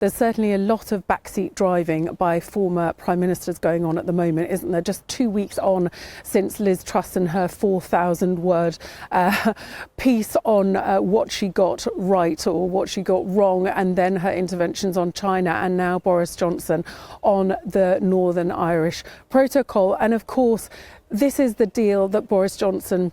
There's certainly a lot of backseat driving by former Prime Ministers going on at the moment, isn't there? Just 2 weeks on since Liz Truss and her 4,000-word piece on what she got right or what she got wrong, and then her interventions on China, and now Boris Johnson on the Northern Irish Protocol. And of course, this is the deal that Boris Johnson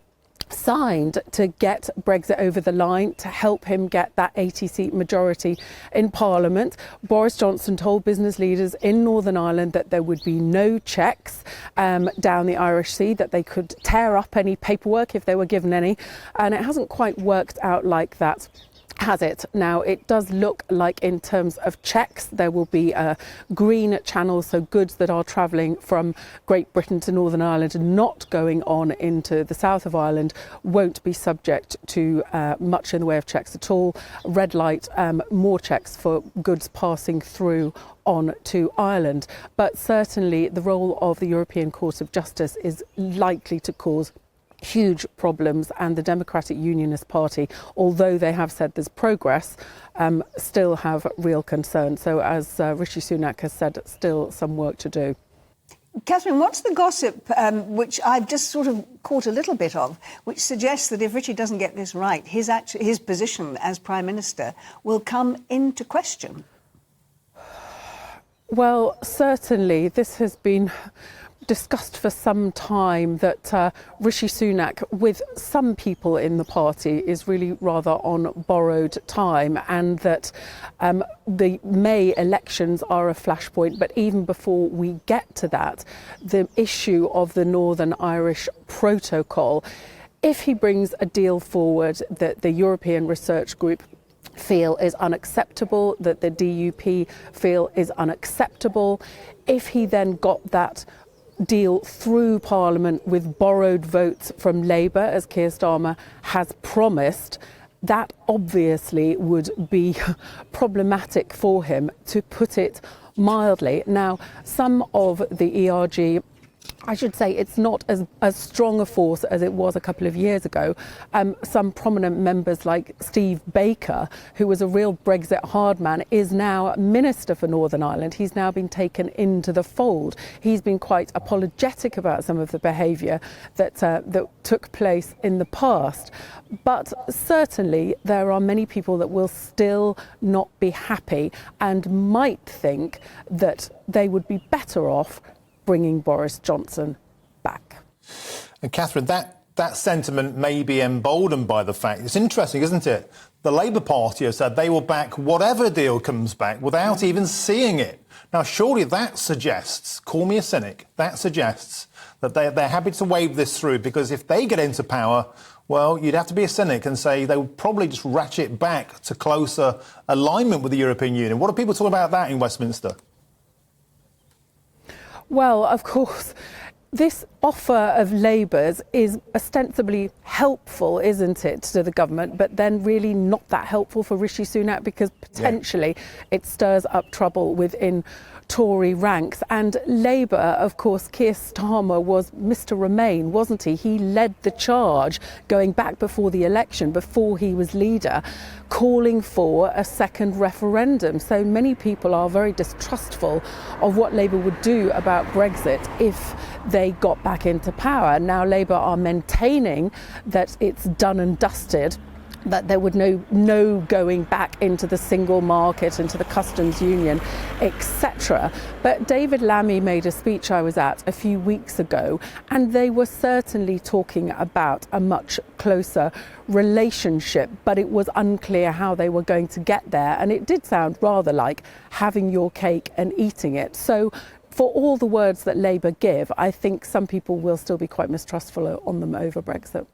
signed to get Brexit over the line, to help him get that 80-seat majority in Parliament. Boris Johnson told business leaders in Northern Ireland that there would be no checks down the Irish Sea, that they could tear up any paperwork if they were given any, and it hasn't quite worked out like that, has it? Now, it does look like in terms of checks, there will be a green channel, so goods that are travelling from Great Britain to Northern Ireland and not going on into the south of Ireland won't be subject to much in the way of checks at all. Red light, more checks for goods passing through on to Ireland. But certainly the role of the European Court of Justice is likely to cause huge problems, and the Democratic Unionist Party, although they have said there's progress, still have real concern. So as Rishi Sunak has said, still some work to do. Katherine, what's the gossip, which I've just sort of caught a little bit of, which suggests that if Rishi doesn't get this right, his position as Prime Minister will come into question? Well, certainly this has been discussed for some time, that Rishi Sunak, with some people in the party, is really rather on borrowed time, and that the May elections are a flashpoint. But even before we get to that, the issue of the Northern Irish Protocol, if he brings a deal forward that the European Research Group feel is unacceptable, that the DUP feel is unacceptable, if he then got that deal through Parliament with borrowed votes from Labour, as Keir Starmer has promised, that obviously would be problematic for him, to put it mildly. Now, some of the ERG, I should say it's not as strong a force as it was a couple of years ago. Some prominent members like Steve Baker, who was a real Brexit hard man, is now Minister for Northern Ireland. He's now been taken into the fold. He's been quite apologetic about some of the behaviour that took place in the past. But certainly there are many people that will still not be happy and might think that they would be better off bringing Boris Johnson back. And Katherine, that sentiment may be emboldened by the fact, it's interesting, isn't it? The Labour Party have said they will back whatever deal comes back without even seeing it. Now, surely that suggests, call me a cynic, that suggests that they're happy to wave this through, because if they get into power, well, you'd have to be a cynic and say they would probably just ratchet back to closer alignment with the European Union. What are people talking about that in Westminster? Well, of course, this offer of Labour's is ostensibly helpful, isn't it, to the government, but then really not that helpful for Rishi Sunak, because potentially it stirs up trouble within Tory ranks. And Labour, of course, Keir Starmer was Mr Remain, wasn't he? He led the charge going back before the election, before he was leader, calling for a second referendum. So many people are very distrustful of what Labour would do about Brexit if they got back into power. Now Labour are maintaining that it's done and dusted, that there would no going back into the single market, into the customs union, etc. But David Lammy made a speech I was at a few weeks ago, and they were certainly talking about a much closer relationship, but it was unclear how they were going to get there. And it did sound rather like having your cake and eating it. So for all the words that Labour give, I think some people will still be quite mistrustful on them over Brexit.